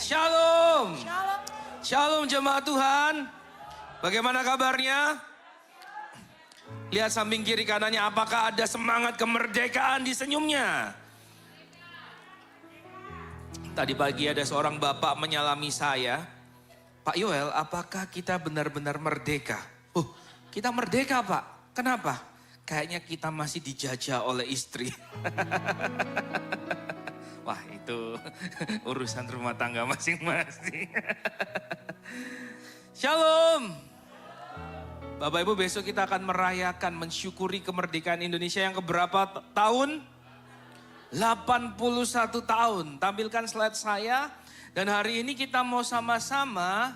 Shalom. Shalom. Shalom jemaat Tuhan. Bagaimana kabarnya? Lihat samping kiri kanannya, apakah ada semangat kemerdekaan di senyumnya? Tadi pagi ada seorang bapak menyalami saya. Pak Yoel, apakah kita benar-benar merdeka? Kita merdeka Pak. Kenapa? Kayaknya kita masih dijajah oleh istri. Wah itu urusan rumah tangga masing-masing. Shalom. Bapak Ibu, besok kita akan merayakan, mensyukuri kemerdekaan Indonesia yang keberapa tahun? 81 tahun. Tampilkan slide saya. Dan hari ini kita mau sama-sama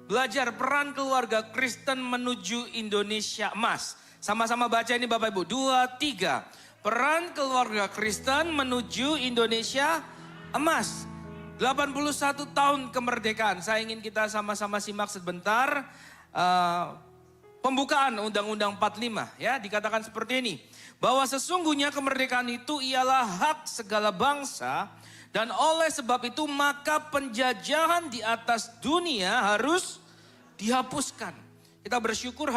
belajar peran keluarga Kristen menuju Indonesia emas. Sama-sama baca ini Bapak Ibu. 2, 3. Peran keluarga Kristen menuju Indonesia emas. 81 tahun kemerdekaan. Saya ingin kita sama-sama simak sebentar. Pembukaan Undang-Undang 45 ya, dikatakan seperti ini. Bahwa sesungguhnya kemerdekaan itu ialah hak segala bangsa. Dan oleh sebab itu maka penjajahan di atas dunia harus dihapuskan. Kita bersyukur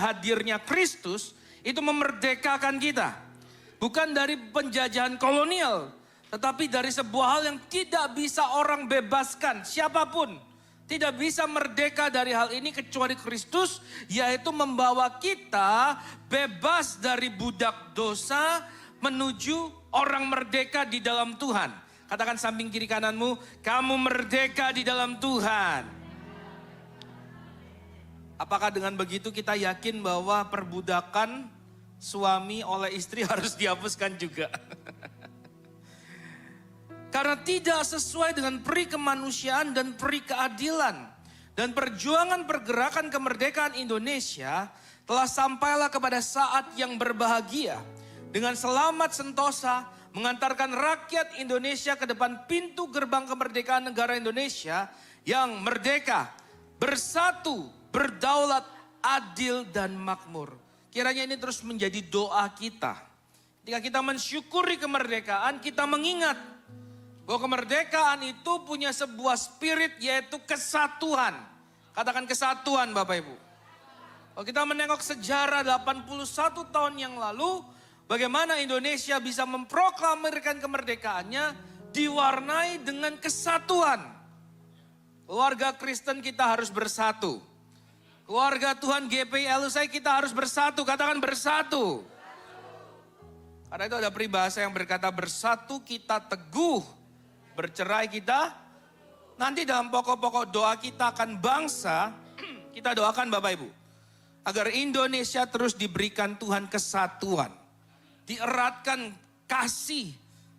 hadirnya Kristus itu memerdekakan kita. Bukan dari penjajahan kolonial. Tetapi dari sebuah hal yang tidak bisa orang bebaskan. Siapapun tidak bisa merdeka dari hal ini kecuali Kristus. Yaitu membawa kita bebas dari budak dosa menuju orang merdeka di dalam Tuhan. Katakan samping kiri kananmu, kamu merdeka di dalam Tuhan. Apakah dengan begitu kita yakin bahwa perbudakan suami oleh istri harus dihapuskan juga? Karena tidak sesuai dengan peri kemanusiaan dan peri keadilan. Dan perjuangan pergerakan kemerdekaan Indonesia telah sampailah kepada saat yang berbahagia. Dengan selamat sentosa mengantarkan rakyat Indonesia ke depan pintu gerbang kemerdekaan negara Indonesia yang merdeka, bersatu, berdaulat, adil dan makmur. Kiranya ini terus menjadi doa kita. Ketika kita mensyukuri kemerdekaan, kita mengingat bahwa kemerdekaan itu punya sebuah spirit yaitu kesatuan. Katakan kesatuan Bapak Ibu. Kalau kita menengok sejarah 81 tahun yang lalu, bagaimana Indonesia bisa memproklamirkan kemerdekaannya diwarnai dengan kesatuan. Keluarga Kristen kita harus bersatu. Keluarga Tuhan GPI LUSI kita harus bersatu. Katakan bersatu. Karena itu ada peribahasa yang berkata bersatu kita teguh, bercerai kita. Nanti dalam pokok-pokok doa kita akan bangsa, kita doakan Bapak Ibu. Agar Indonesia terus diberikan Tuhan kesatuan. Dieratkan kasih,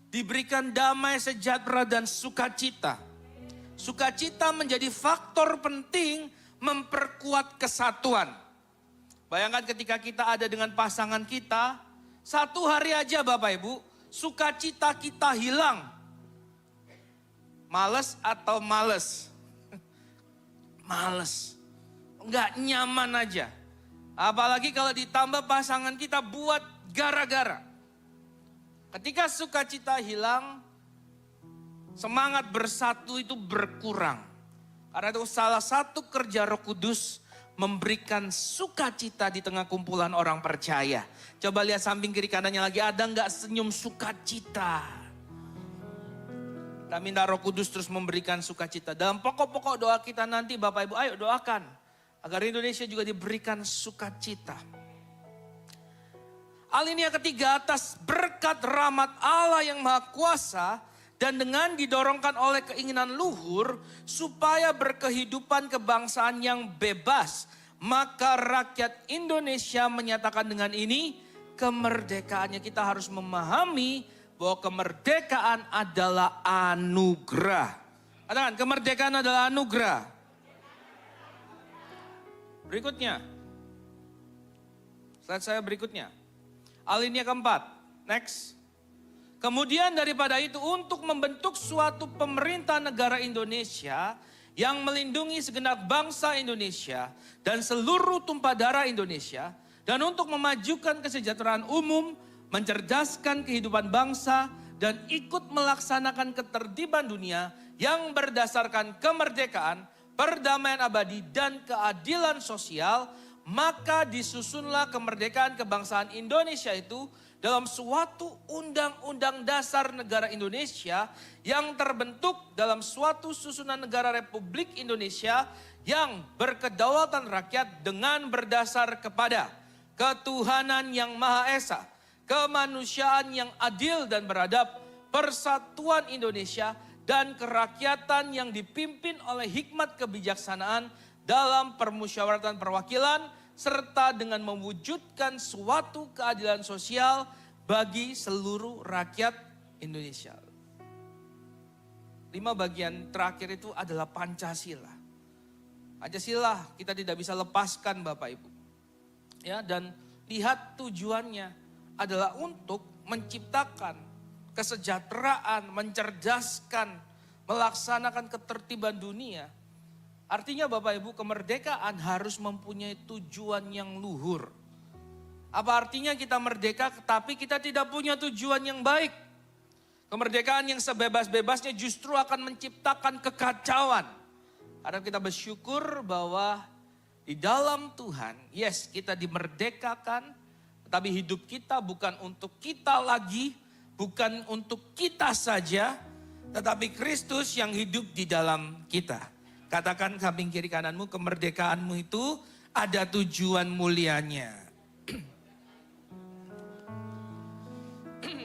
diberikan damai sejahtera dan sukacita. Sukacita menjadi faktor penting memperkuat kesatuan. Bayangkan ketika kita ada dengan pasangan kita, satu hari aja Bapak Ibu, sukacita kita hilang. Males atau males? Males. Enggak nyaman aja. Apalagi kalau ditambah pasangan kita buat gara-gara. Ketika sukacita hilang, semangat bersatu itu berkurang. Karena itu salah satu kerja Roh Kudus memberikan sukacita di tengah kumpulan orang percaya. Coba lihat samping kiri kanannya lagi, ada nggak senyum sukacita? Kita minta Roh Kudus terus memberikan sukacita. Dalam pokok-pokok doa kita nanti Bapak Ibu, ayo doakan. Agar Indonesia juga diberikan sukacita. Alinea ketiga, atas berkat rahmat Allah yang Maha Kuasa dan dengan didorongkan oleh keinginan luhur supaya berkehidupan kebangsaan yang bebas, maka rakyat Indonesia menyatakan dengan ini kemerdekaannya. Kita harus memahami bahwa kemerdekaan adalah anugerah. Katakan kemerdekaan adalah anugerah. Berikutnya, slide saya berikutnya. Alinea keempat, next. Kemudian daripada itu untuk membentuk suatu pemerintah negara Indonesia yang melindungi segenap bangsa Indonesia dan seluruh tumpah darah Indonesia. Dan untuk memajukan kesejahteraan umum, mencerdaskan kehidupan bangsa dan ikut melaksanakan ketertiban dunia yang berdasarkan kemerdekaan, perdamaian abadi, dan keadilan sosial, maka disusunlah kemerdekaan kebangsaan Indonesia itu dalam suatu undang-undang dasar negara Indonesia yang terbentuk dalam suatu susunan negara Republik Indonesia yang berkedaulatan rakyat dengan berdasar kepada ketuhanan yang Maha Esa, kemanusiaan yang adil dan beradab, persatuan Indonesia, dan kerakyatan yang dipimpin oleh hikmat kebijaksanaan dalam permusyawaratan perwakilan, serta dengan mewujudkan suatu keadilan sosial bagi seluruh rakyat Indonesia. 5 bagian terakhir itu adalah Pancasila. Pancasila kita tidak bisa lepaskan Bapak Ibu. Ya, dan lihat tujuannya adalah untuk menciptakan kesejahteraan, mencerdaskan, melaksanakan ketertiban dunia. Artinya Bapak Ibu, kemerdekaan harus mempunyai tujuan yang luhur. Apa artinya kita merdeka tetapi kita tidak punya tujuan yang baik? Kemerdekaan yang sebebas-bebasnya justru akan menciptakan kekacauan. Karena kita bersyukur bahwa di dalam Tuhan, yes, kita dimerdekakan, tetapi hidup kita bukan untuk kita lagi, bukan untuk kita saja, tetapi Kristus yang hidup di dalam kita. Katakan samping kiri kananmu, kemerdekaanmu itu ada tujuan mulianya.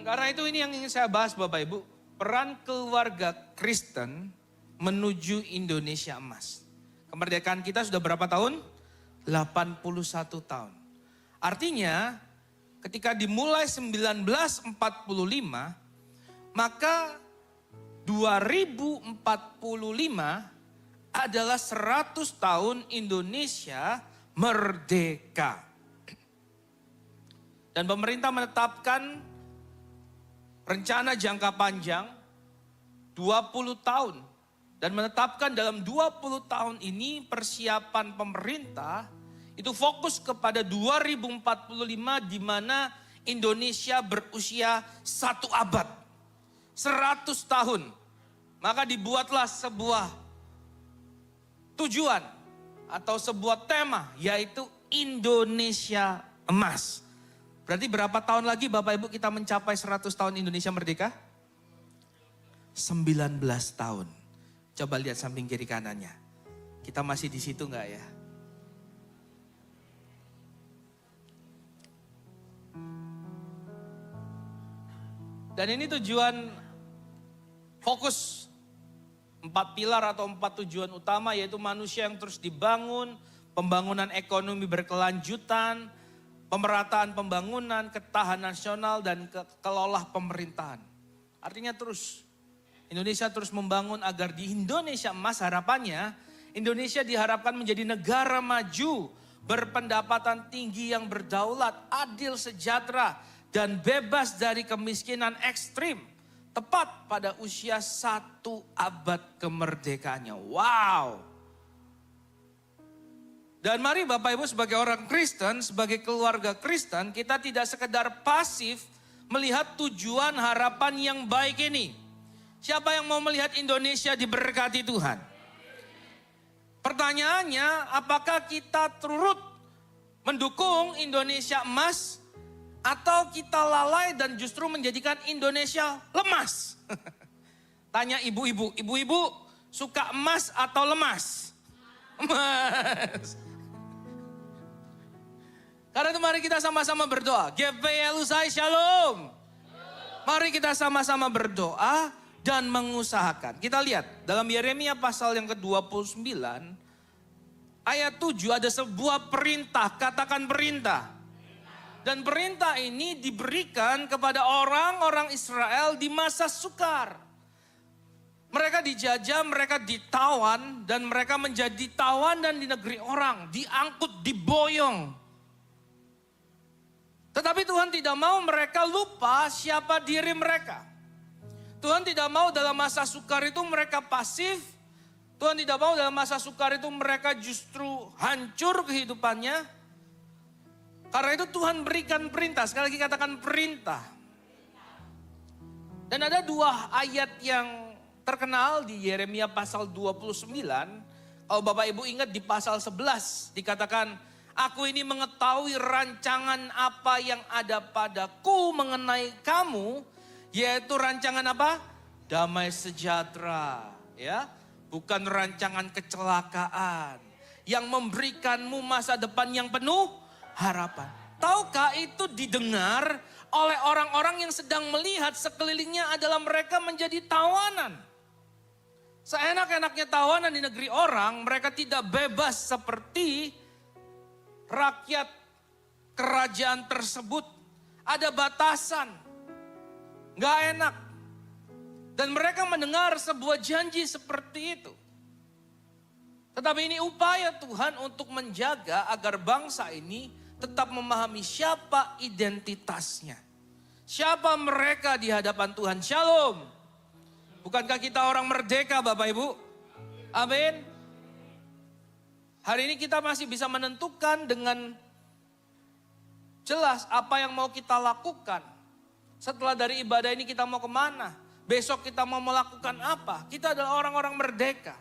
Karena itu ini yang ingin saya bahas Bapak Ibu. Peran keluarga Kristen menuju Indonesia emas. Kemerdekaan kita sudah berapa tahun? 81 tahun. Artinya ketika dimulai 1945, maka 2045 adalah 100 tahun Indonesia merdeka. Dan pemerintah menetapkan rencana jangka panjang 20 tahun. Dan menetapkan dalam 20 tahun ini persiapan pemerintah itu fokus kepada 2045 di mana Indonesia berusia 1 abad. 100 tahun. Maka dibuatlah sebuah tujuan atau sebuah tema yaitu Indonesia Emas. Berarti berapa tahun lagi Bapak Ibu kita mencapai 100 tahun Indonesia merdeka? 19 tahun. Coba lihat samping kiri kanannya. Kita masih di situ enggak ya? Dan ini tujuan fokus 4 pilar atau 4 tujuan utama, yaitu manusia yang terus dibangun, pembangunan ekonomi berkelanjutan, pemerataan pembangunan, ketahanan nasional, dan kelola pemerintahan. Artinya terus, Indonesia terus membangun agar di Indonesia emas harapannya, Indonesia diharapkan menjadi negara maju, berpendapatan tinggi yang berdaulat, adil, sejahtera, dan bebas dari kemiskinan ekstrim. Tepat pada usia 1 abad kemerdekaannya. Wow. Dan mari Bapak Ibu sebagai orang Kristen, sebagai keluarga Kristen, kita tidak sekedar pasif melihat tujuan harapan yang baik ini. Siapa yang mau melihat Indonesia diberkati Tuhan? Pertanyaannya, apakah kita turut mendukung Indonesia emas? Atau kita lalai dan justru menjadikan Indonesia lemas? Tanya ibu-ibu, ibu-ibu suka emas atau lemas? Emas. Karena itu mari kita sama-sama berdoa. GPI Lusai Shalom. Mari kita sama-sama berdoa dan mengusahakan. Kita lihat dalam Yeremia pasal yang ke-29 ayat 7 ada sebuah perintah, katakan perintah. Dan perintah ini diberikan kepada orang-orang Israel di masa sukar. Mereka dijajah, mereka ditawan, dan mereka menjadi tawanan di negeri orang. Diangkut, diboyong. Tetapi Tuhan tidak mau mereka lupa siapa diri mereka. Tuhan tidak mau dalam masa sukar itu mereka pasif. Tuhan tidak mau dalam masa sukar itu mereka justru hancur kehidupannya. Karena itu Tuhan berikan perintah, sekali lagi katakan perintah. Dan ada 2 ayat yang terkenal di Yeremia pasal 29. Kalau Bapak Ibu ingat di pasal 11 dikatakan, aku ini mengetahui rancangan apa yang ada padaku mengenai kamu, yaitu rancangan apa? Damai sejahtera, ya. Bukan rancangan kecelakaan yang memberikanmu masa depan yang penuh harapan. Tahukah itu didengar oleh orang-orang yang sedang melihat sekelilingnya adalah mereka menjadi tawanan. Seenak-enaknya tawanan di negeri orang, mereka tidak bebas seperti rakyat kerajaan tersebut. Ada batasan, gak enak. Dan mereka mendengar sebuah janji seperti itu. Tetapi ini upaya Tuhan untuk menjaga agar bangsa ini tetap memahami siapa identitasnya. Siapa mereka di hadapan Tuhan. Shalom. Bukankah kita orang merdeka Bapak Ibu? Amin. Hari ini kita masih bisa menentukan dengan jelas apa yang mau kita lakukan. Setelah dari ibadah ini kita mau kemana? Besok kita mau melakukan apa? Kita adalah orang-orang merdeka.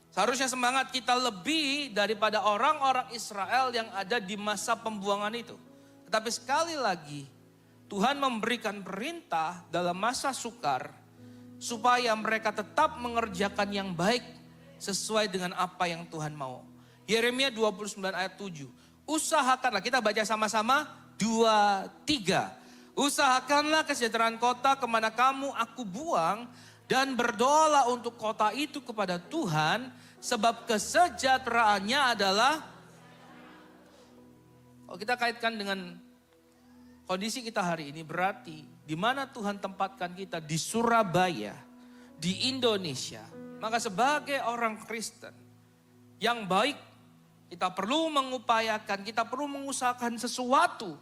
Seharusnya semangat kita lebih daripada orang-orang Israel yang ada di masa pembuangan itu. Tetapi sekali lagi, Tuhan memberikan perintah dalam masa sukar supaya mereka tetap mengerjakan yang baik sesuai dengan apa yang Tuhan mau. Yeremia 29 ayat 7. Usahakanlah, kita baca sama-sama 2, 3. Usahakanlah kesejahteraan kota kemana kamu aku buang, dan berdoalah untuk kota itu kepada Tuhan, sebab kesejahteraannya adalah. Kalau kita kaitkan dengan kondisi kita hari ini, berarti di mana Tuhan tempatkan kita, di Surabaya, di Indonesia. Maka sebagai orang Kristen yang baik, kita perlu mengupayakan, kita perlu mengusahakan sesuatu.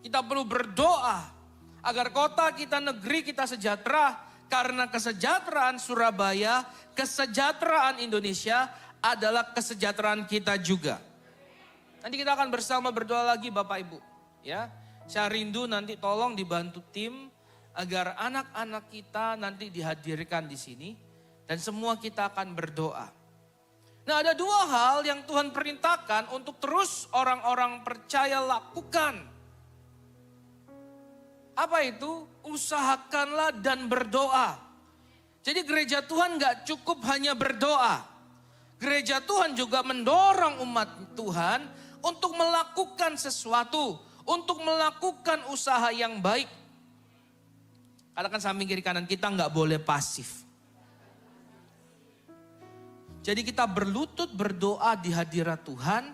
Kita perlu berdoa agar kota kita, negeri kita sejahtera. Karena kesejahteraan Surabaya, kesejahteraan Indonesia adalah kesejahteraan kita juga. Nanti kita akan bersama berdoa lagi Bapak Ibu. Ya, saya rindu nanti tolong dibantu tim agar anak-anak kita nanti dihadirkan di sini. Dan semua kita akan berdoa. Nah, ada 2 hal yang Tuhan perintahkan untuk terus orang-orang percaya lakukan. Apa itu? Usahakanlah dan berdoa. Jadi gereja Tuhan gak cukup hanya berdoa. Gereja Tuhan juga mendorong umat Tuhan untuk melakukan sesuatu. Untuk melakukan usaha yang baik. Katakan samping kiri kanan, kita gak boleh pasif. Jadi kita berlutut berdoa di hadirat Tuhan.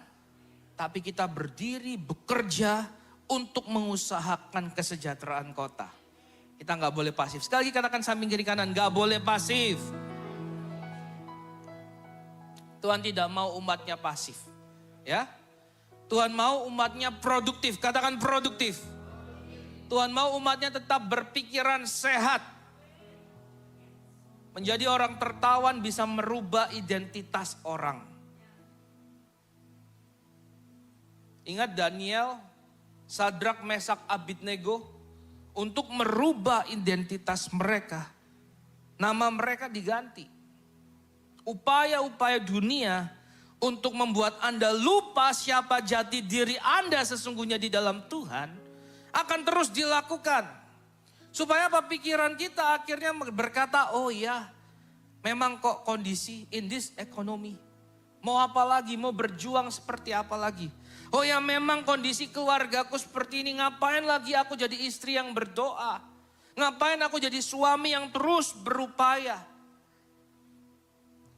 Tapi kita berdiri bekerja untuk mengusahakan kesejahteraan kota. Kita nggak boleh pasif. Sekali lagi katakan samping kiri kanan, nggak boleh pasif. Tuhan tidak mau umatnya pasif. Ya, Tuhan mau umatnya produktif. Katakan produktif. Tuhan mau umatnya tetap berpikiran sehat. Menjadi orang tertawan bisa merubah identitas orang. Ingat Daniel, Sadrak, Mesak, Abednego, untuk merubah identitas mereka. Nama mereka diganti. Upaya-upaya dunia untuk membuat Anda lupa siapa jati diri Anda sesungguhnya di dalam Tuhan akan terus dilakukan. Supaya apa? Pikiran kita akhirnya berkata, oh ya, memang kok kondisi in this economy. Mau apa lagi? Mau berjuang seperti apa lagi? Oh ya, memang kondisi keluargaku seperti ini, ngapain lagi aku jadi istri yang berdoa? Ngapain aku jadi suami yang terus berupaya?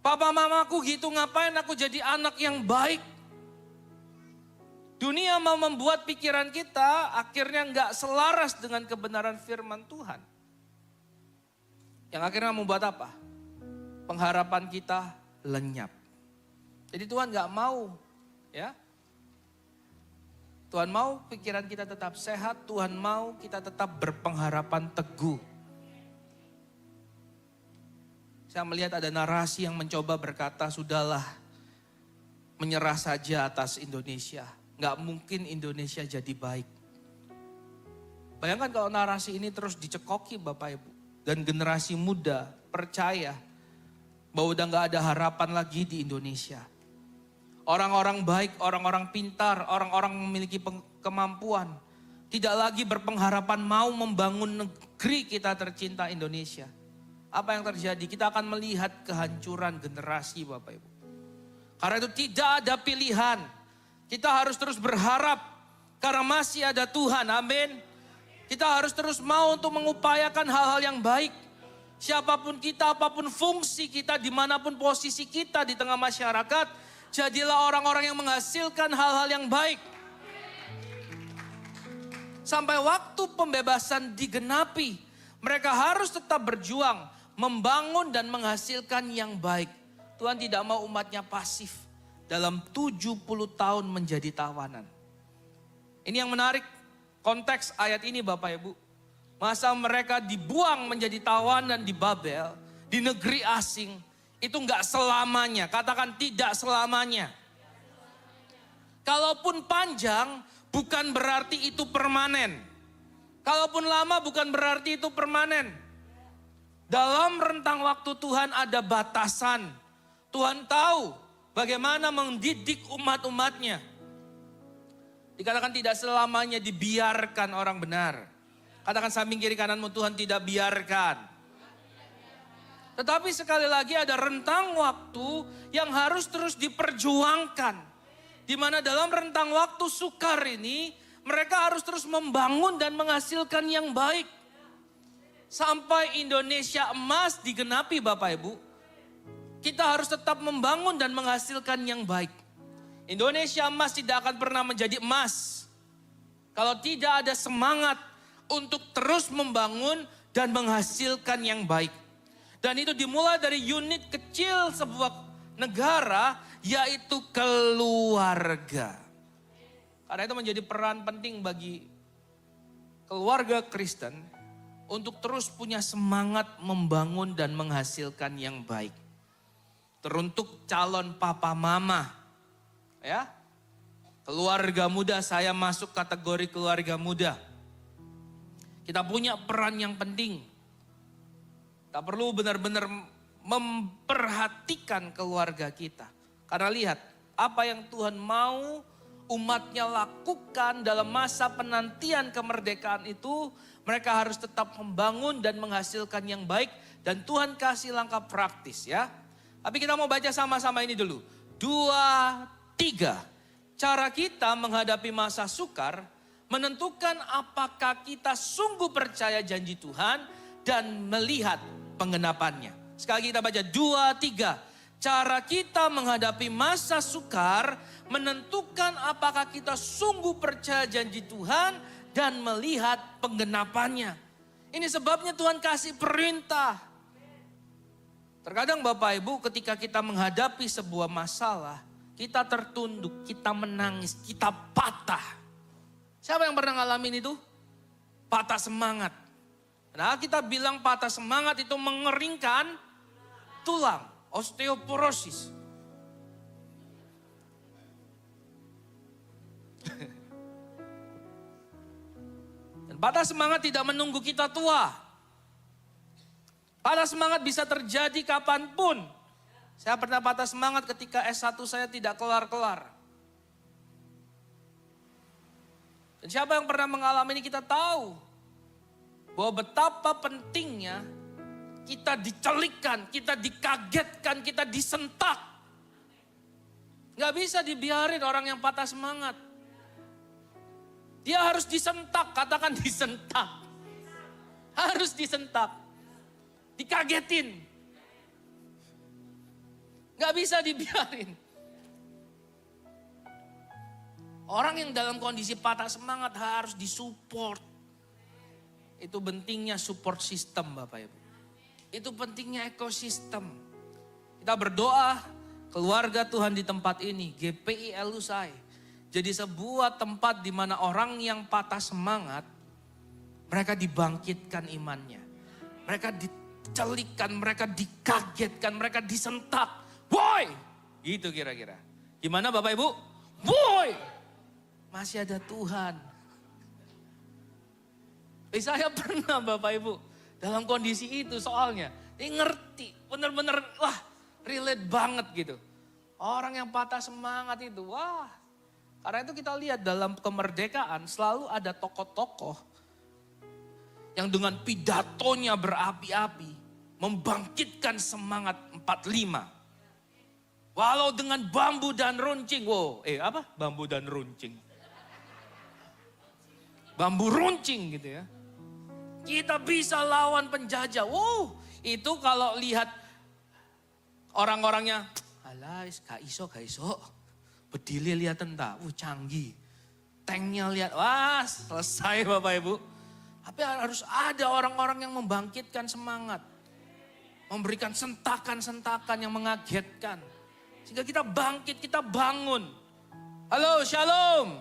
Papa mamaku gitu, ngapain aku jadi anak yang baik? Dunia mau membuat pikiran kita akhirnya nggak selaras dengan kebenaran firman Tuhan. Yang akhirnya membuat apa? Pengharapan kita lenyap. Jadi Tuhan nggak mau, ya. Tuhan mau pikiran kita tetap sehat, Tuhan mau kita tetap berpengharapan teguh. Saya melihat ada narasi yang mencoba berkata, sudahlah menyerah saja atas Indonesia. Nggak mungkin Indonesia jadi baik. Bayangkan kalau narasi ini terus dicekoki Bapak Ibu. dan generasi muda percaya bahwa udah gak ada harapan lagi di Indonesia. Orang-orang baik, orang-orang pintar, orang-orang memiliki kemampuan tidak lagi berpengharapan mau membangun negeri kita tercinta Indonesia. Apa yang terjadi? Kita akan melihat kehancuran generasi Bapak Ibu. Karena itu tidak ada pilihan. Kita harus terus berharap karena masih ada Tuhan. Amin. Kita harus terus mau untuk mengupayakan hal-hal yang baik. Siapapun kita, apapun fungsi kita, dimanapun posisi kita di tengah masyarakat, jadilah orang-orang yang menghasilkan hal-hal yang baik. Sampai waktu pembebasan digenapi, mereka harus tetap berjuang, membangun dan menghasilkan yang baik. Tuhan tidak mau umatnya pasif dalam 70 tahun menjadi tawanan. Ini yang menarik konteks ayat ini Bapak Ibu. Masa mereka dibuang menjadi tawanan di Babel, di negeri asing, itu enggak selamanya. Katakan tidak selamanya. Kalaupun panjang, bukan berarti itu permanen. Kalaupun lama, bukan berarti itu permanen. Dalam rentang waktu Tuhan ada batasan. Tuhan tahu bagaimana mendidik umat-umatnya. Dikatakan tidak selamanya dibiarkan orang benar. Katakan samping kiri kananmu, Tuhan tidak biarkan. Tetapi sekali lagi ada rentang waktu yang harus terus diperjuangkan. Di mana dalam rentang waktu sukar ini, mereka harus terus membangun dan menghasilkan yang baik. Sampai Indonesia emas digenapi Bapak Ibu, kita harus tetap membangun dan menghasilkan yang baik. Indonesia emas tidak akan pernah menjadi emas kalau tidak ada semangat untuk terus membangun dan menghasilkan yang baik. Dan itu dimulai dari unit kecil sebuah negara, yaitu keluarga. Karena itu menjadi peran penting bagi keluarga Kristen untuk terus punya semangat membangun dan menghasilkan yang baik. Teruntuk calon papa mama, ya, keluarga muda, saya masuk kategori keluarga muda. Kita punya peran yang penting. Kita perlu benar-benar memperhatikan keluarga kita. Karena lihat, apa yang Tuhan mau umatnya lakukan dalam masa penantian kemerdekaan itu, mereka harus tetap membangun dan menghasilkan yang baik. Dan Tuhan kasih langkah praktis ya. Tapi kita mau baca sama-sama ini dulu. 2, 3. Cara kita menghadapi masa sukar menentukan apakah kita sungguh percaya janji Tuhan dan melihat penggenapannya. Sekali lagi kita baca 2, 3. Cara kita menghadapi masa sukar menentukan apakah kita sungguh percaya janji Tuhan dan melihat penggenapannya. Ini sebabnya Tuhan kasih perintah. Terkadang Bapak Ibu ketika kita menghadapi sebuah masalah, kita tertunduk, kita menangis, kita patah. Siapa yang pernah ngalamin itu? Patah semangat. Nah kita bilang patah semangat itu mengeringkan tulang, osteoporosis. Dan patah semangat tidak menunggu kita tua. Patah semangat bisa terjadi kapanpun. Saya pernah patah semangat ketika S1 saya tidak kelar-kelar. Dan siapa yang pernah mengalami ini kita tahu bahwa betapa pentingnya kita dicelikkan, kita dikagetkan, kita disentak. Gak bisa dibiarin orang yang patah semangat. Dia harus disentak, katakan disentak. Harus disentak. Dikagetin. Gak bisa dibiarin. Orang yang dalam kondisi patah semangat harus disupport. Itu pentingnya support system Bapak Ibu. Itu pentingnya ekosistem. Kita berdoa keluarga Tuhan di tempat ini, GPI Elusai. Jadi sebuah tempat di mana orang yang patah semangat, mereka dibangkitkan imannya. Mereka dicelikkan, mereka dikagetkan, mereka disentak. Boy! Gitu kira-kira. Gimana Bapak Ibu? Boy! Masih ada Tuhan. Saya pernah Bapak Ibu dalam kondisi itu soalnya. Dia ngerti, bener-bener wah relate banget gitu. Orang yang patah semangat itu, wah. Karena itu kita lihat dalam kemerdekaan selalu ada tokoh-tokoh yang dengan pidatonya berapi-api membangkitkan semangat 45. Walau dengan bambu dan runcing. Wow, apa? Bambu dan runcing. Bambu runcing gitu ya. Kita bisa lawan penjajah. Wow, itu kalau lihat orang-orangnya, alah, gak iso. Bedile lihat tentang, canggih. Tanknya lihat, wah selesai Bapak Ibu. Tapi harus ada orang-orang yang membangkitkan semangat. Memberikan sentakan-sentakan yang mengagetkan. Sehingga kita bangkit, kita bangun. Halo, shalom.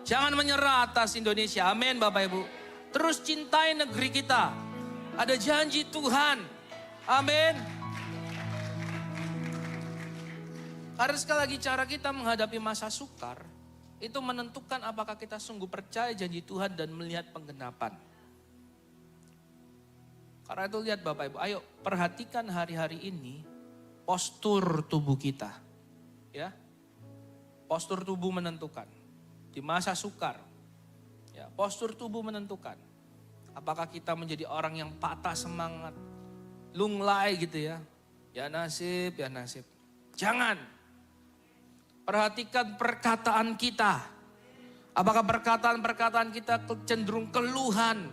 Jangan menyerah atas Indonesia, amin Bapak Ibu. Terus cintai negeri kita. Ada janji Tuhan, amin. Karena sekali lagi cara kita menghadapi masa sukar, itu menentukan apakah kita sungguh percaya janji Tuhan dan melihat penggenapan. Karena itu lihat Bapak Ibu, ayo perhatikan hari-hari ini postur tubuh kita. Ya, postur tubuh menentukan. Di masa sukar, ya, postur tubuh menentukan. Apakah kita menjadi orang yang patah semangat, lunglai gitu ya. Ya nasib, ya nasib. Jangan. Perhatikan perkataan kita. Apakah perkataan-perkataan kita cenderung keluhan?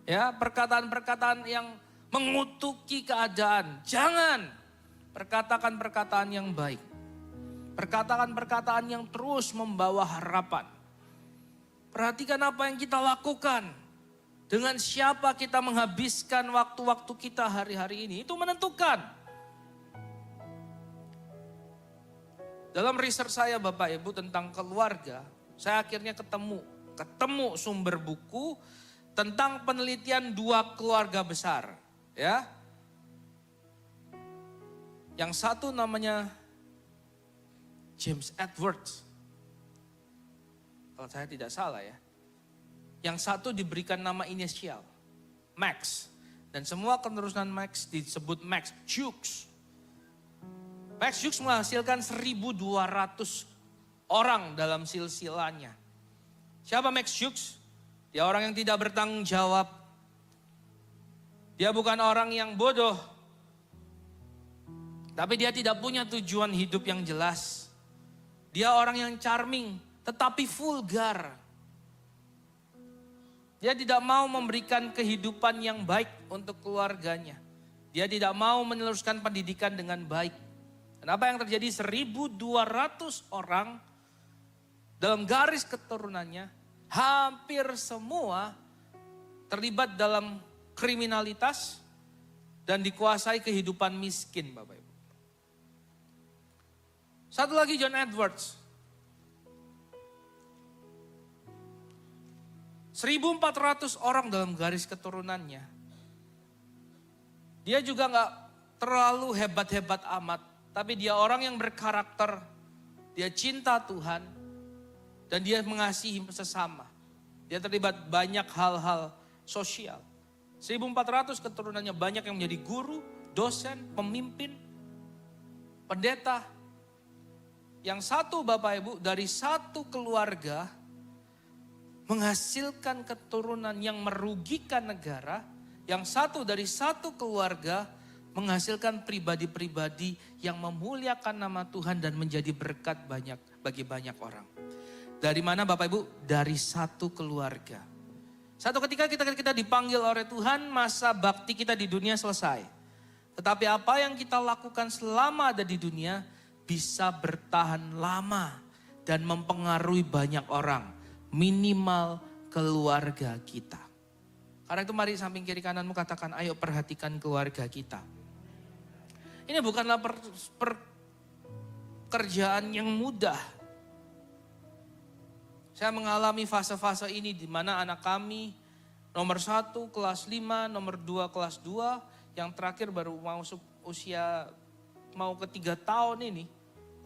Ya, perkataan-perkataan yang mengutuki keadaan. Jangan. Perkatakan perkataan yang baik. Perkataan-perkataan yang terus membawa harapan. Perhatikan apa yang kita lakukan. Dengan siapa kita menghabiskan waktu-waktu kita hari-hari ini. Itu menentukan. Dalam riset saya Bapak Ibu tentang keluarga. Saya akhirnya ketemu sumber buku tentang penelitian 2 keluarga besar. Ya. Yang satu namanya James Edwards. Kalau saya tidak salah ya. Yang satu diberikan nama inisial. Max. Dan semua keturunan Max disebut Max Jukes. Max Jukes menghasilkan 1.200 orang dalam silsilahnya. Siapa Max Jukes? Dia orang yang tidak bertanggung jawab. Dia bukan orang yang bodoh. Tapi dia tidak punya tujuan hidup yang jelas. Dia orang yang charming, tetapi vulgar. Dia tidak mau memberikan kehidupan yang baik untuk keluarganya. Dia tidak mau meneruskan pendidikan dengan baik. Dan apa yang terjadi 1.200 orang dalam garis keturunannya, hampir semua terlibat dalam kriminalitas dan dikuasai kehidupan miskin Bapak Ibu. Satu lagi John Edwards. 1.400 orang dalam garis keturunannya. Dia juga gak terlalu hebat-hebat amat. Tapi dia orang yang berkarakter. Dia cinta Tuhan. Dan dia mengasihi sesama. Dia terlibat banyak hal-hal sosial. 1.400 keturunannya banyak yang menjadi guru, dosen, pemimpin, pendeta. Yang satu Bapak Ibu dari satu keluarga menghasilkan keturunan yang merugikan negara. Yang satu dari satu keluarga menghasilkan pribadi-pribadi yang memuliakan nama Tuhan dan menjadi berkat bagi banyak orang. Dari mana Bapak Ibu? Dari satu keluarga. Satu ketika kita dipanggil oleh Tuhan, masa bakti kita di dunia selesai. Tetapi apa yang kita lakukan selama ada di dunia bisa bertahan lama dan mempengaruhi banyak orang. Minimal keluarga kita. Karena itu mari samping kiri kananmu katakan, ayo perhatikan keluarga kita. Ini bukanlah pekerjaan yang mudah. Saya mengalami fase-fase ini di mana anak kami nomor 1 kelas 5, nomor 2 kelas 2, yang terakhir baru masuk usia mau ke 3 tahun ini.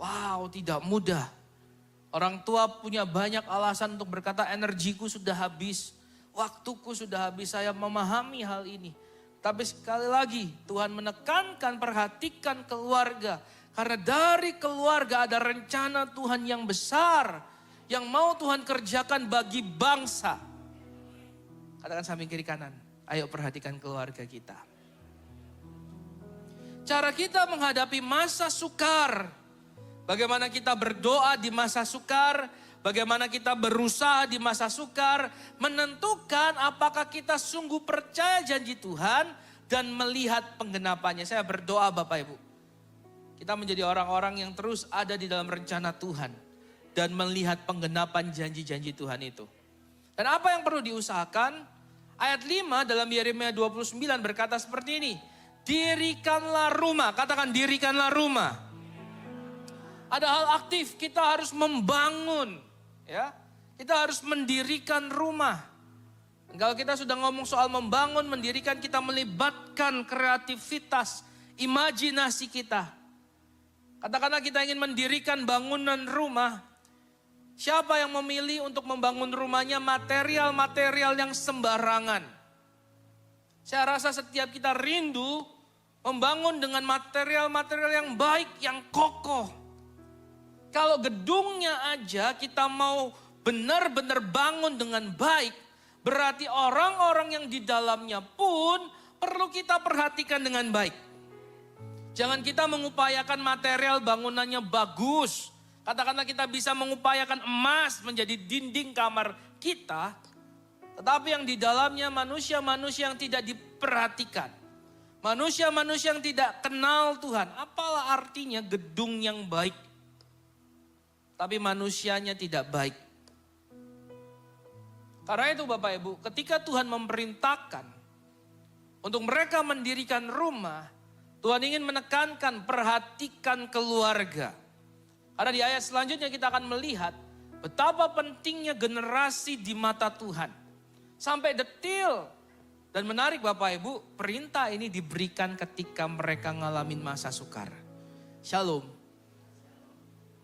Wow, tidak mudah. Orang tua punya banyak alasan untuk berkata energiku sudah habis. waktuku sudah habis saya memahami hal ini. Tapi sekali lagi Tuhan menekankan, perhatikan keluarga. Karena dari keluarga ada rencana Tuhan yang besar. Yang mau Tuhan kerjakan bagi bangsa. Katakan samping kiri kanan, ayo perhatikan keluarga kita. Cara kita menghadapi masa sukar. Bagaimana kita berdoa di masa sukar. Bagaimana kita berusaha di masa sukar. Menentukan apakah kita sungguh percaya janji Tuhan. Dan melihat penggenapannya. Saya berdoa Bapak Ibu. Kita menjadi orang-orang yang terus ada di dalam rencana Tuhan. Dan melihat penggenapan janji-janji Tuhan itu. Dan apa yang perlu diusahakan? Ayat 5 dalam Yeremia 29 berkata seperti ini. Dirikanlah rumah, katakan dirikanlah rumah. Ada hal aktif, kita harus membangun. Ya, kita harus mendirikan rumah. Dan kalau kita sudah ngomong soal membangun, mendirikan, kita melibatkan kreativitas, imajinasi kita. Katakanlah kita ingin mendirikan bangunan rumah. Siapa yang memilih untuk membangun rumahnya material-material yang sembarangan? Saya rasa setiap kita rindu membangun dengan material-material yang baik, yang kokoh. Kalau gedungnya aja kita mau benar-benar bangun dengan baik, berarti orang-orang yang di dalamnya pun perlu kita perhatikan dengan baik. Jangan kita mengupayakan material bangunannya bagus. Katakanlah kita bisa mengupayakan emas menjadi dinding kamar kita. Tetapi yang di dalamnya manusia-manusia yang tidak diperhatikan. Manusia-manusia yang tidak kenal Tuhan. Apalah artinya gedung yang baik. Tapi manusianya tidak baik. Karena itu Bapak Ibu, ketika Tuhan memerintahkan untuk mereka mendirikan rumah, Tuhan ingin menekankan, perhatikan keluarga. Karena di ayat selanjutnya kita akan melihat betapa pentingnya generasi di mata Tuhan. Sampai detil. Dan menarik Bapak Ibu, perintah ini diberikan ketika mereka ngalamin masa sukar. Shalom.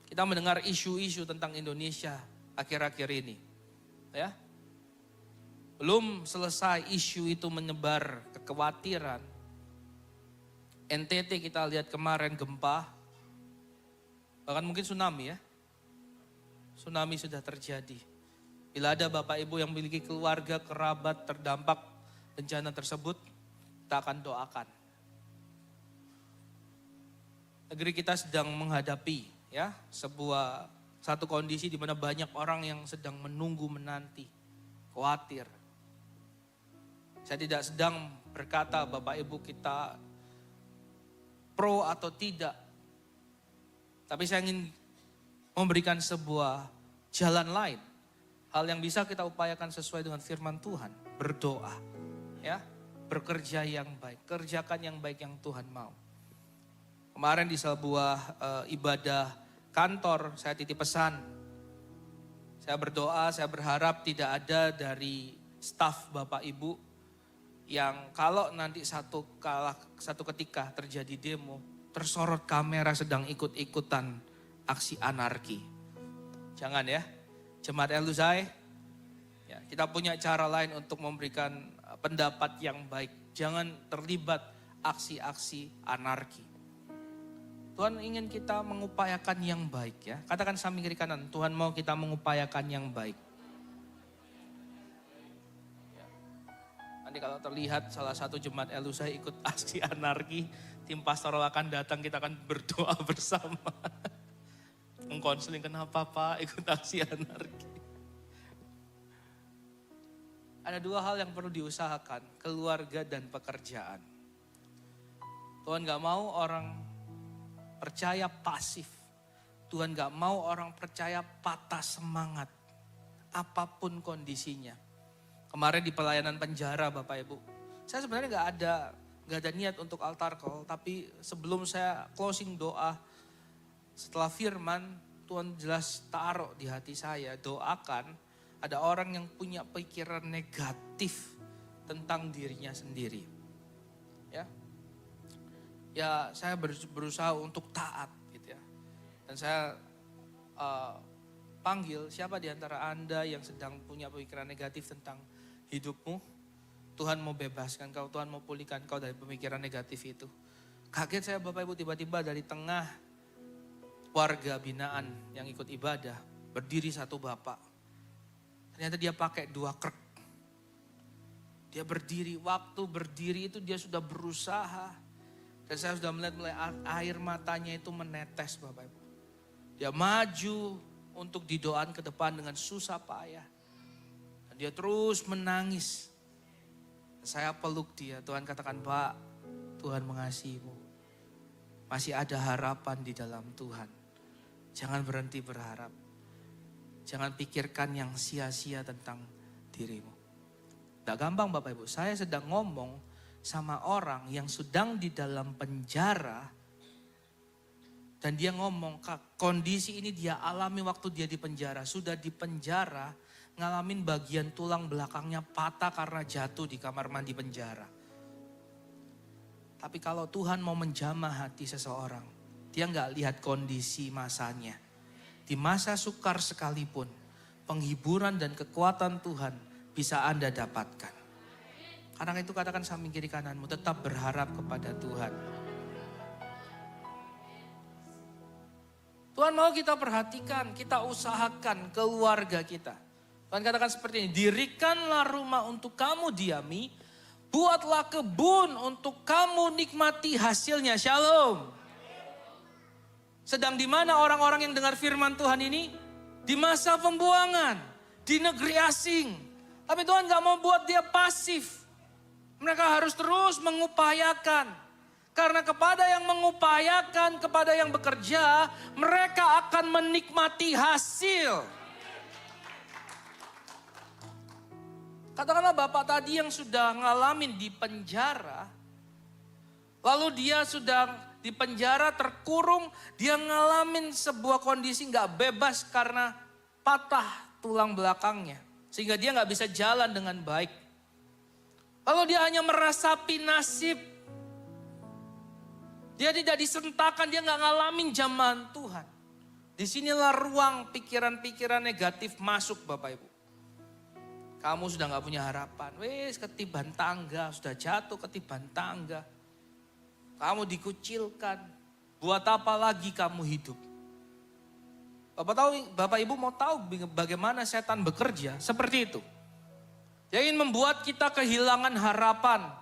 Kita mendengar isu-isu tentang Indonesia akhir-akhir ini. Ya. Belum selesai isu itu menyebar kekhawatiran. NTT kita lihat kemarin gempa. Bahkan mungkin tsunami ya. Tsunami sudah terjadi. Bila ada Bapak Ibu yang memiliki keluarga, kerabat terdampak bencana tersebut, kita akan doakan. Negeri kita sedang menghadapi ya satu kondisi di mana banyak orang yang sedang menunggu, menanti, khawatir. Saya tidak sedang berkata Bapak Ibu kita pro atau tidak. Tapi saya ingin memberikan sebuah jalan lain. Hal yang bisa kita upayakan sesuai dengan firman Tuhan. Berdoa. Ya, bekerja yang baik. Kerjakan yang baik yang Tuhan mau. Kemarin di sebuah ibadah kantor saya titip pesan. Saya berdoa, saya berharap tidak ada dari staf Bapak Ibu yang kalau nanti satu ketika terjadi demo, tersorot kamera sedang ikut-ikutan aksi anarki. Jangan ya, Jemaat Elusai, ya, kita punya cara lain untuk memberikan pendapat yang baik. Jangan terlibat aksi-aksi anarki. Tuhan ingin kita mengupayakan yang baik ya. Katakan samping kiri kanan, Tuhan mau kita mengupayakan yang baik. Nanti kalau terlihat salah satu jemaat Elusai ikut aksi anarki, tim pastoral akan datang, kita akan berdoa bersama. Mengkonseling, kenapa Pak ikut aksi anarki. Ada dua hal yang perlu diusahakan, keluarga dan pekerjaan. Tuhan gak mau orang percaya pasif. Tuhan gak mau orang percaya patah semangat. Apapun kondisinya. Kemarin di pelayanan penjara Bapak Ibu. Saya sebenarnya gak ada niat untuk altar call. Tapi sebelum saya closing doa. Setelah firman Tuhan jelas taruh di hati saya. Doakan ada orang yang punya pikiran negatif tentang dirinya sendiri. Ya saya berusaha untuk taat gitu ya. Dan saya panggil siapa di antara Anda yang sedang punya pemikiran negatif tentang hidupmu. Tuhan mau bebaskan kau, Tuhan mau pulihkan kau dari pemikiran negatif itu. Kaget saya Bapak Ibu, tiba-tiba dari tengah warga binaan yang ikut ibadah, berdiri satu bapak. Ternyata dia pakai 2 krek. Dia berdiri, waktu berdiri itu dia sudah berusaha. Dan saya sudah melihat mulai air matanya itu menetes Bapak Ibu. Dia maju untuk didoakan ke depan dengan susah payah. Dan dia terus menangis. Saya peluk dia, Tuhan katakan, Pak, Tuhan mengasihimu. Masih ada harapan di dalam Tuhan. Jangan berhenti berharap. Jangan pikirkan yang sia-sia tentang dirimu. Tidak gampang Bapak Ibu, saya sedang ngomong sama orang yang sedang di dalam penjara. Dan dia ngomong, kondisi ini dia alami waktu dia di penjara. Sudah di penjara, ngalamin bagian tulang belakangnya patah karena jatuh di kamar mandi penjara. Tapi kalau Tuhan mau menjamah hati seseorang, dia nggak lihat kondisi masanya. Di masa sukar sekalipun, penghiburan dan kekuatan Tuhan bisa Anda dapatkan. Karena itu katakan samping kiri kananmu, tetap berharap kepada Tuhan. Tuhan mau kita perhatikan, kita usahakan keluarga kita. Tuhan katakan seperti ini, dirikanlah rumah untuk kamu diami, buatlah kebun untuk kamu nikmati hasilnya. Shalom. Sedang di mana orang-orang yang dengar firman Tuhan ini? Di masa pembuangan, di negeri asing. Tapi Tuhan gak mau buat dia pasif. Mereka harus terus mengupayakan. Karena kepada yang mengupayakan, kepada yang bekerja, mereka akan menikmati hasil. Katakanlah Bapak tadi yang sudah ngalamin di penjara, lalu dia sudah di penjara terkurung, dia ngalamin sebuah kondisi gak bebas karena patah tulang belakangnya. Sehingga dia gak bisa jalan dengan baik. Lalu dia hanya merasapi nasib. Dia tidak disentakan, dia gak ngalamin zaman Tuhan. Disinilah ruang pikiran-pikiran negatif masuk Bapak Ibu. Kamu sudah gak punya harapan. Wes ketiban tangga, sudah jatuh ketiban tangga. Kamu dikucilkan. Buat apa lagi kamu hidup? Bapak Ibu mau tahu bagaimana setan bekerja? Seperti itu. Dia ingin membuat kita kehilangan harapan.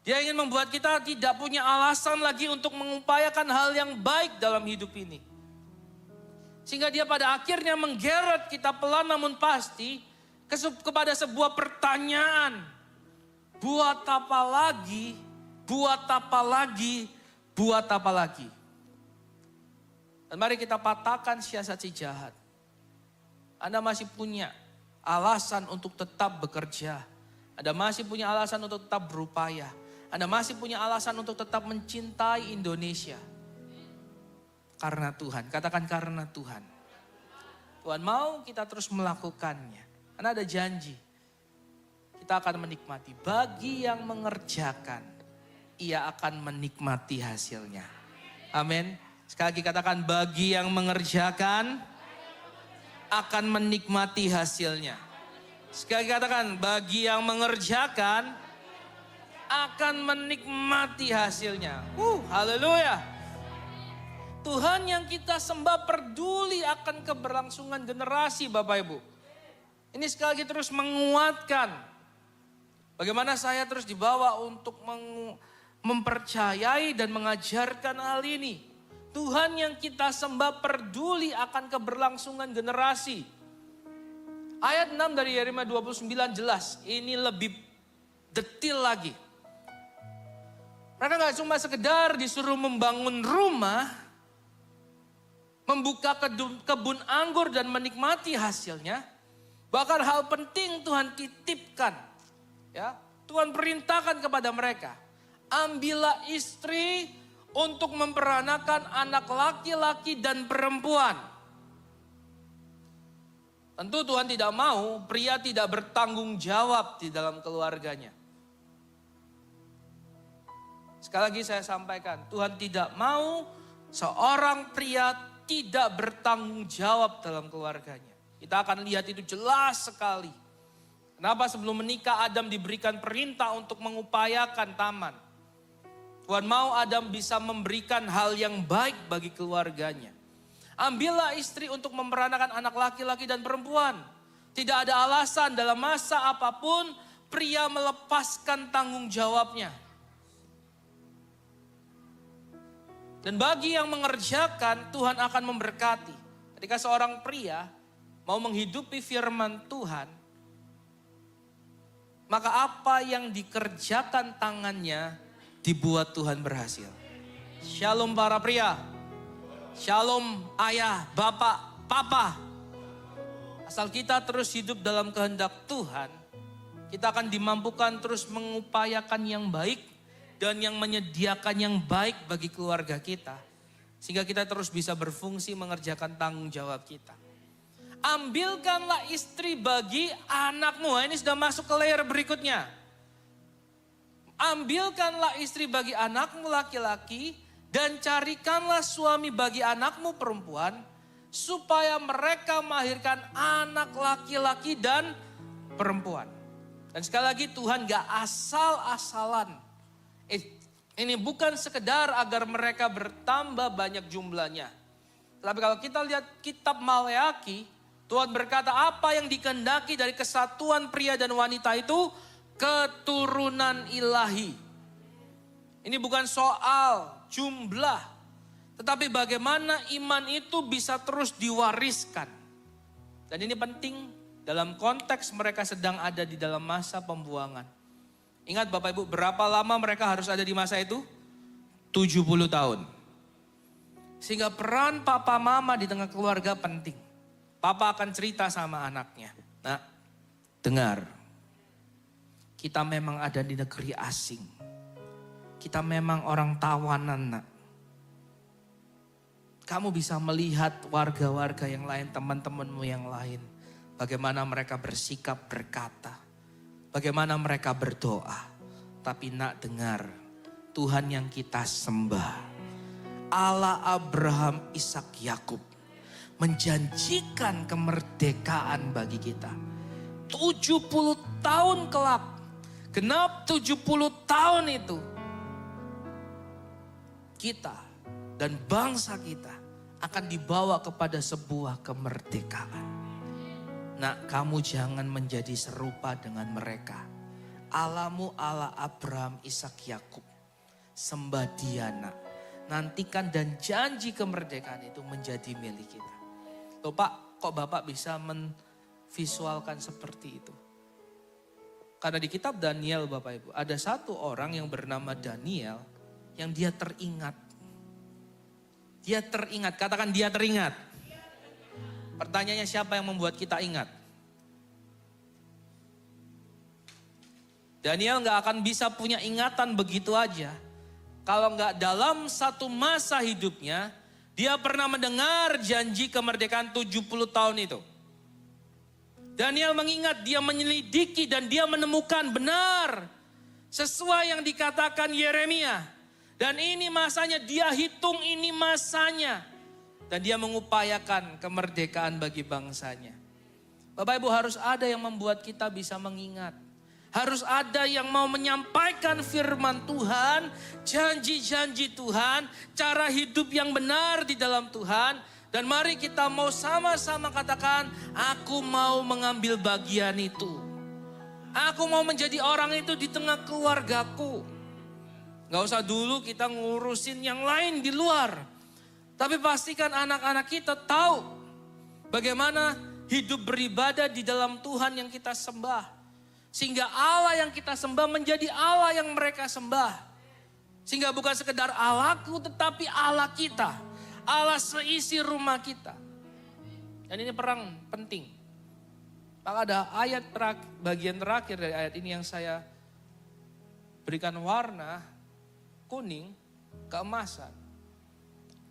Dia ingin membuat kita tidak punya alasan lagi untuk mengupayakan hal yang baik dalam hidup ini. Sehingga dia pada akhirnya menggeret kita pelan namun pasti kepada sebuah pertanyaan. Buat apa lagi? Buat apa lagi? Buat apa lagi? Dan mari kita patahkan siasat si jahat. Anda masih punya alasan untuk tetap bekerja. Anda masih punya alasan untuk tetap berupaya. Anda masih punya alasan untuk tetap mencintai Indonesia. Karena Tuhan, katakan karena Tuhan. Tuhan mau kita terus melakukannya. Karena ada janji. Kita akan menikmati. Bagi yang mengerjakan, ia akan menikmati hasilnya. Amin. Sekali lagi katakan bagi yang mengerjakan, akan menikmati hasilnya. Sekali lagi katakan bagi yang mengerjakan, akan menikmati hasilnya. Haleluya. Tuhan yang kita sembah peduli akan keberlangsungan generasi Bapak Ibu. Ini sekali lagi terus menguatkan. Bagaimana saya terus dibawa untuk mempercayai dan mengajarkan hal ini. Tuhan yang kita sembah peduli akan keberlangsungan generasi. Ayat 6 dari Yeremia 29 jelas. Ini lebih detil lagi. Mereka gak cuma sekedar disuruh membangun rumah, membuka kebun anggur dan menikmati hasilnya. Bahkan hal penting Tuhan titipkan. Ya, Tuhan perintahkan kepada mereka. Ambillah istri untuk memperanakan anak laki-laki dan perempuan. Tentu Tuhan tidak mau pria tidak bertanggung jawab di dalam keluarganya. Sekali lagi saya sampaikan, Tuhan tidak mau seorang pria tidak bertanggung jawab dalam keluarganya. Kita akan lihat itu jelas sekali. Kenapa sebelum menikah Adam diberikan perintah untuk mengupayakan taman? Tuhan mau Adam bisa memberikan hal yang baik bagi keluarganya. Ambillah istri untuk memperanakan anak laki-laki dan perempuan. Tidak ada alasan dalam masa apapun pria melepaskan tanggung jawabnya. Dan bagi yang mengerjakan, Tuhan akan memberkati. Ketika seorang pria mau menghidupi firman Tuhan, maka apa yang dikerjakan tangannya dibuat Tuhan berhasil. Shalom para pria. Shalom ayah, bapak, papa. Asal kita terus hidup dalam kehendak Tuhan, kita akan dimampukan terus mengupayakan yang baik dan yang menyediakan yang baik bagi keluarga kita. Sehingga kita terus bisa berfungsi mengerjakan tanggung jawab kita. Ambilkanlah istri bagi anakmu. Ini sudah masuk ke layer berikutnya. Ambilkanlah istri bagi anakmu laki-laki dan carikanlah suami bagi anakmu perempuan supaya mereka melahirkan anak laki-laki dan perempuan. Dan sekali lagi Tuhan gak asal-asalan. Ini bukan sekedar agar mereka bertambah banyak jumlahnya. Tapi kalau kita lihat kitab Maleaki, Tuhan berkata apa yang dikehendaki dari kesatuan pria dan wanita itu keturunan ilahi. Ini bukan soal jumlah, tetapi bagaimana iman itu bisa terus diwariskan. Dan ini penting dalam konteks mereka sedang ada di dalam masa pembuangan. Ingat Bapak Ibu, berapa lama mereka harus ada di masa itu? 70 tahun. Sehingga peran papa mama di tengah keluarga penting. Papa akan cerita sama anaknya. Nah, dengar. Kita memang ada di negeri asing. Kita memang orang tawanan, nak. Kamu bisa melihat warga-warga yang lain, teman-temanmu yang lain. Bagaimana mereka bersikap, berkata. Bagaimana mereka berdoa. Tapi nak dengar, Tuhan yang kita sembah. Allah Abraham, Ishak, Yakub. Menjanjikan kemerdekaan bagi kita. 70 tahun kelak. Genap 70 tahun itu. Kita dan bangsa kita akan dibawa kepada sebuah kemerdekaan. Nah, kamu jangan menjadi serupa dengan mereka. Allahmu Allah Abraham, Ishak, Yakub. Sembah dia, nak. Nantikan dan janji kemerdekaan itu menjadi milik kita. Loh Pak, kok Bapak bisa menvisualkan seperti itu? Karena di kitab Daniel Bapak Ibu, ada satu orang yang bernama Daniel yang dia teringat. Dia teringat, katakan dia teringat. Pertanyaannya siapa yang membuat kita ingat? Daniel gak akan bisa punya ingatan begitu aja. Kalau gak dalam satu masa hidupnya, dia pernah mendengar janji kemerdekaan 70 tahun itu. Daniel mengingat, dia menyelidiki dan dia menemukan benar. Sesuai yang dikatakan Yeremia. Dan ini masanya, dia hitung ini masanya. Dan dia mengupayakan kemerdekaan bagi bangsanya. Bapak Ibu, harus ada yang membuat kita bisa mengingat. Harus ada yang mau menyampaikan firman Tuhan, janji-janji Tuhan, cara hidup yang benar di dalam Tuhan. Dan mari kita mau sama-sama katakan, aku mau mengambil bagian itu. Aku mau menjadi orang itu di tengah keluargaku. Gak usah dulu kita ngurusin yang lain di luar. Tapi pastikan anak-anak kita tahu bagaimana hidup beribadah di dalam Tuhan yang kita sembah. Sehingga Allah yang kita sembah menjadi Allah yang mereka sembah. Sehingga bukan sekedar Allahku tetapi Allah kita. Allah seisi rumah kita. Dan ini perang penting. Maka ada ayat bagian terakhir dari ayat ini yang saya berikan warna kuning keemasan.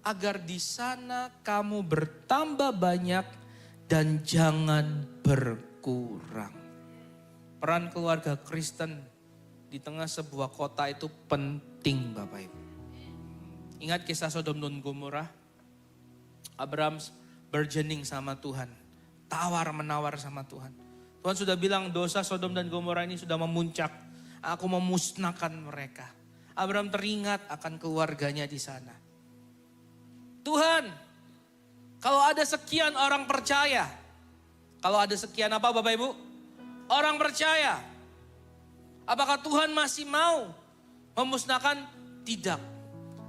Agar di sana kamu bertambah banyak dan jangan berkurang. Peran keluarga Kristen di tengah sebuah kota itu penting Bapak Ibu. Ingat kisah Sodom dan Gomora? Abraham burgeoning sama Tuhan. Tawar menawar sama Tuhan. Tuhan sudah bilang dosa Sodom dan Gomora ini sudah memuncak. Aku memusnahkan mereka. Abraham teringat akan keluarganya di sana. Tuhan, kalau ada sekian orang percaya. Kalau ada sekian apa Bapak Ibu? Orang percaya. Apakah Tuhan masih mau memusnahkan? Tidak.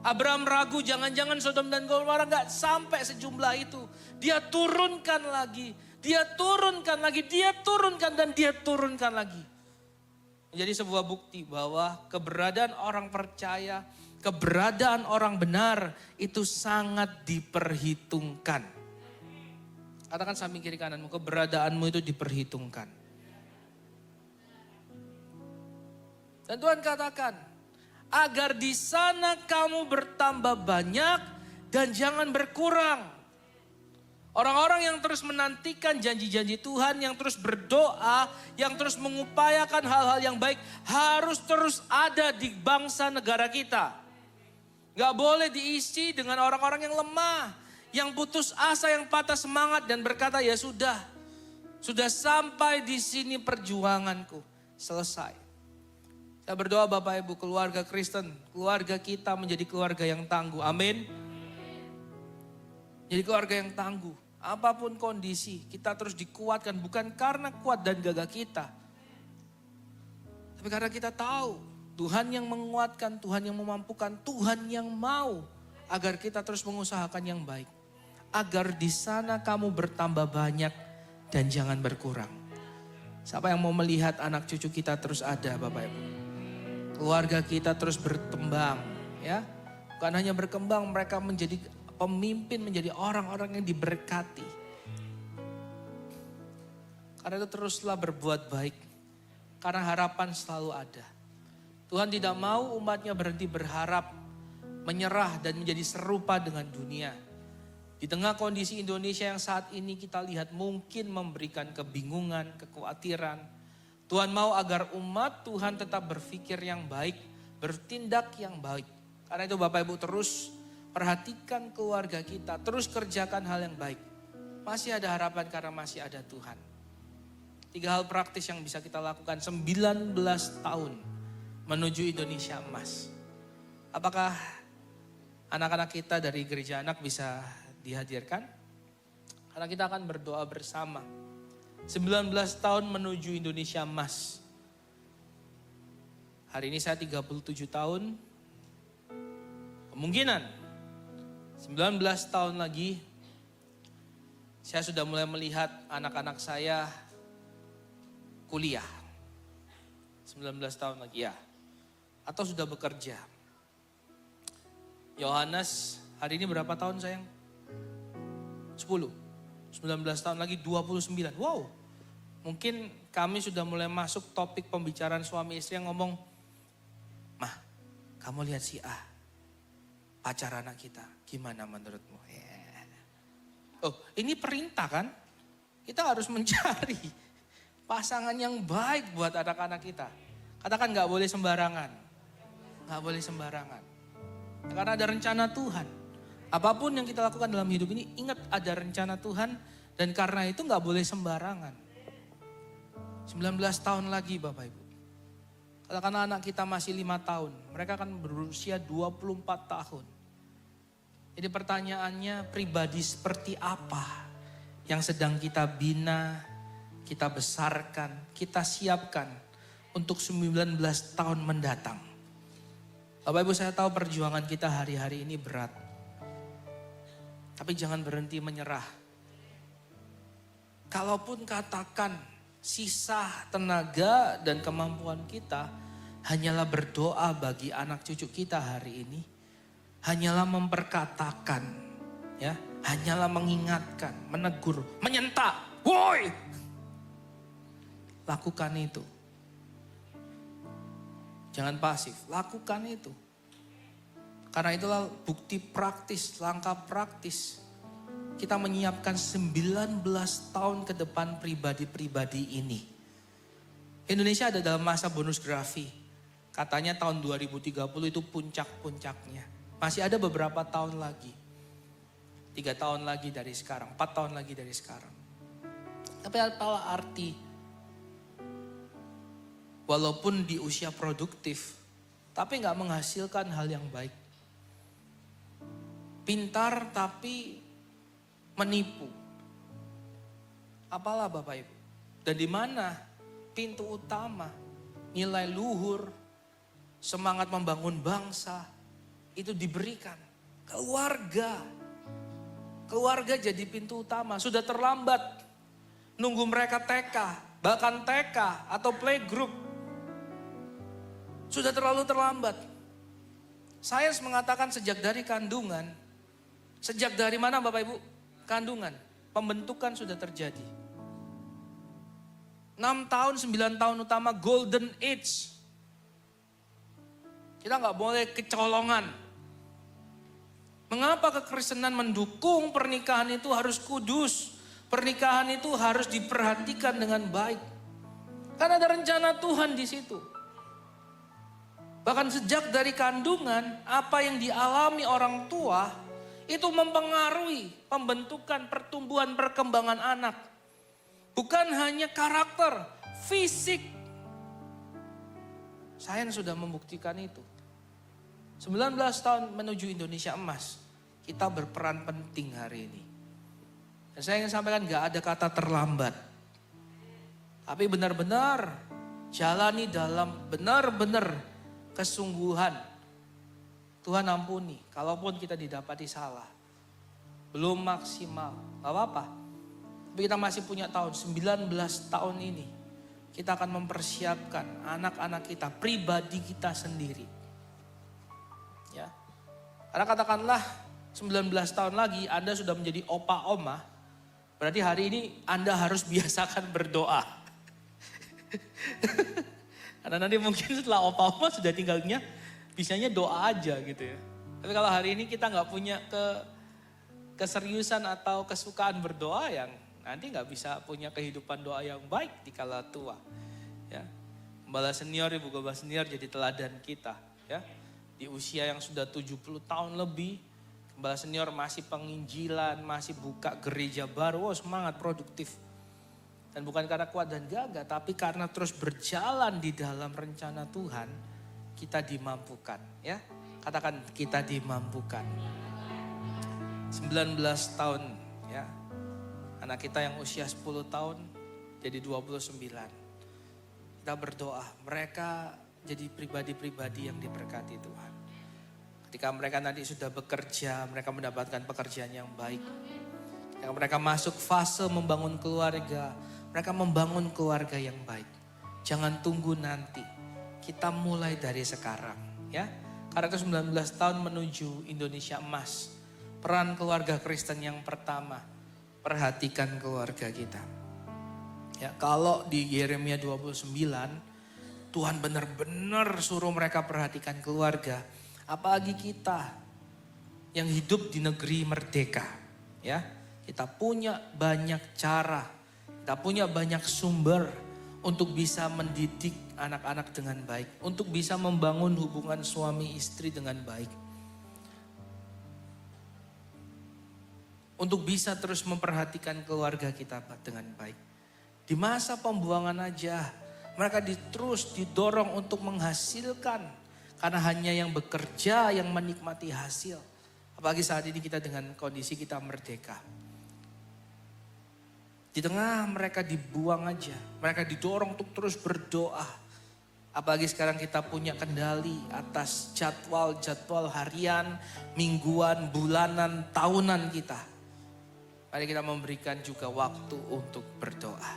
Abraham ragu, jangan-jangan Sodom dan Gomora gak sampai sejumlah itu. Dia turunkan lagi, dia turunkan lagi, dia turunkan dan dia turunkan lagi. Menjadi sebuah bukti bahwa keberadaan orang percaya, keberadaan orang benar itu sangat diperhitungkan. Katakan samping kiri kananmu, keberadaanmu itu diperhitungkan. Dan Tuhan katakan, agar di sana kamu bertambah banyak dan jangan berkurang. Orang-orang yang terus menantikan janji-janji Tuhan, yang terus berdoa, yang terus mengupayakan hal-hal yang baik, harus terus ada di bangsa negara kita. Gak boleh diisi dengan orang-orang yang lemah, yang putus asa, yang patah semangat dan berkata ya sudah sampai di sini perjuanganku, selesai. Saya berdoa Bapak Ibu, keluarga Kristen, keluarga kita menjadi keluarga yang tangguh, amin. Jadi keluarga yang tangguh. Apapun kondisi, kita terus dikuatkan bukan karena kuat dan gagah kita. Tapi karena kita tahu Tuhan yang menguatkan, Tuhan yang memampukan, Tuhan yang mau agar kita terus mengusahakan yang baik. Agar di sana kamu bertambah banyak dan jangan berkurang. Siapa yang mau melihat anak cucu kita terus ada Bapak Ibu? Keluarga kita terus berkembang ya. Bukan hanya berkembang, mereka menjadi pemimpin, menjadi orang-orang yang diberkati. Karena itu teruslah berbuat baik. Karena harapan selalu ada. Tuhan tidak mau umatnya berhenti berharap, menyerah dan menjadi serupa dengan dunia. Di tengah kondisi Indonesia yang saat ini kita lihat mungkin memberikan kebingungan, kekhawatiran. Tuhan mau agar umat Tuhan tetap berpikir yang baik, bertindak yang baik. Karena itu Bapak Ibu terus perhatikan keluarga kita, terus kerjakan hal yang baik. Masih ada harapan karena masih ada Tuhan. 3 hal praktis yang bisa kita lakukan 19 tahun menuju Indonesia emas. Apakah anak-anak kita dari gereja anak bisa dihadirkan? Karena kita akan berdoa bersama. 19 tahun menuju Indonesia emas. Hari ini saya 37 tahun. Kemungkinan 19 tahun lagi saya sudah mulai melihat anak-anak saya kuliah. 19 tahun lagi ya. Atau sudah bekerja. Yohanes hari ini berapa tahun sayang? 10. 19 tahun lagi 29. Wow. Mungkin kami sudah mulai masuk topik pembicaraan suami istri yang ngomong, "Mah, kamu lihat si A, pacar anak kita, gimana menurutmu?" Yeah. Oh, ini perintah kan? Kita harus mencari pasangan yang baik buat anak-anak kita. Katakan gak boleh sembarangan. Gak boleh sembarangan. Karena ada rencana Tuhan. Apapun yang kita lakukan dalam hidup ini, ingat ada rencana Tuhan. Dan karena itu gak boleh sembarangan. 19 tahun lagi Bapak Ibu. Katakanlah anak kita masih 5 tahun. Mereka akan berusia 24 tahun. Jadi pertanyaannya, pribadi seperti apa yang sedang kita bina, kita besarkan, kita siapkan untuk 19 tahun mendatang. Bapak Ibu, saya tahu perjuangan kita hari-hari ini berat. Tapi jangan berhenti menyerah. Kalaupun katakan sisa tenaga dan kemampuan kita hanyalah berdoa bagi anak cucu kita hari ini. Hanyalah memperkatakan, ya, hanyalah mengingatkan, menegur, menyentak. Woi! Lakukan itu. Jangan pasif, lakukan itu. Karena itulah bukti praktis, langkah praktis. Kita menyiapkan 19 tahun ke depan pribadi-pribadi ini. Indonesia ada dalam masa bonus grafi. Katanya tahun 2030 itu puncak-puncaknya. Masih ada beberapa tahun lagi. 3 tahun lagi dari sekarang, 4 tahun lagi dari sekarang. Tapi apalah arti walaupun di usia produktif, tapi nggak menghasilkan hal yang baik. Pintar tapi menipu. Apalah Bapak Ibu? Dan di mana pintu utama, nilai luhur, semangat membangun bangsa itu diberikan? Keluarga. Keluarga jadi pintu utama. Sudah terlambat nunggu mereka TK, bahkan TK atau playgroup. Sudah terlalu terlambat. Sains mengatakan sejak dari kandungan, sejak dari mana Bapak Ibu? Kandungan, pembentukan sudah terjadi. 6 tahun, 9 tahun utama golden age. Kita nggak boleh kecolongan. Mengapa kekristenan mendukung pernikahan itu harus kudus? Pernikahan itu harus diperhatikan dengan baik. Karena ada rencana Tuhan di situ. Bahkan sejak dari kandungan, apa yang dialami orang tua itu mempengaruhi pembentukan, pertumbuhan, perkembangan anak. Bukan hanya karakter, fisik. Sains sudah membuktikan itu. 19 tahun menuju Indonesia emas, kita berperan penting hari ini. Dan saya ingin sampaikan gak ada kata terlambat. Tapi benar-benar jalani dalam benar-benar kesungguhan. Tuhan ampuni, kalaupun kita didapati salah. Belum maksimal, gak apa-apa. Tapi kita masih punya tahun, 19 tahun ini. Kita akan mempersiapkan anak-anak kita, pribadi kita sendiri. Ya. Karena katakanlah 19 tahun lagi Anda sudah menjadi opa oma. Berarti hari ini Anda harus biasakan berdoa. Karena nanti mungkin setelah opa oma sudah tinggalnya bisanya doa aja gitu ya. Tapi kalau hari ini kita nggak punya keseriusan atau kesukaan berdoa, yang nanti nggak bisa punya kehidupan doa yang baik di kala tua. Ya. Gembala senior, ibu gembala senior jadi teladan kita. Ya. Di usia yang sudah 70 tahun lebih, gembala senior masih penginjilan, masih buka gereja baru, semangat produktif. Dan bukan karena kuat dan gagah, tapi karena terus berjalan di dalam rencana Tuhan, kita dimampukan. Ya, katakan kita dimampukan. 19 tahun, ya. Anak kita yang usia 10 tahun jadi 29. Kita berdoa, mereka jadi pribadi-pribadi yang diberkati Tuhan. Ketika mereka nanti sudah bekerja, mereka mendapatkan pekerjaan yang baik. Ketika mereka masuk fase membangun keluarga, mereka membangun keluarga yang baik. Jangan tunggu nanti, kita mulai dari sekarang. Ya, karena itu 19 tahun menuju Indonesia emas. Peran keluarga Kristen yang pertama, perhatikan keluarga kita. Ya, kalau di Yeremia 29, Tuhan benar-benar suruh mereka perhatikan keluarga. Apalagi kita yang hidup di negeri merdeka. Ya, kita punya banyak cara, kita punya banyak sumber untuk bisa mendidik anak-anak dengan baik. Untuk bisa membangun hubungan suami istri dengan baik. Untuk bisa terus memperhatikan keluarga kita dengan baik. Di masa pembuangan aja, mereka terus didorong untuk menghasilkan. Karena hanya yang bekerja yang menikmati hasil. Apalagi saat ini kita dengan kondisi kita merdeka. Di tengah mereka dibuang aja, mereka didorong untuk terus berdoa. Apalagi sekarang kita punya kendali atas jadwal harian, mingguan, bulanan, tahunan kita. Mari kita memberikan juga waktu untuk berdoa.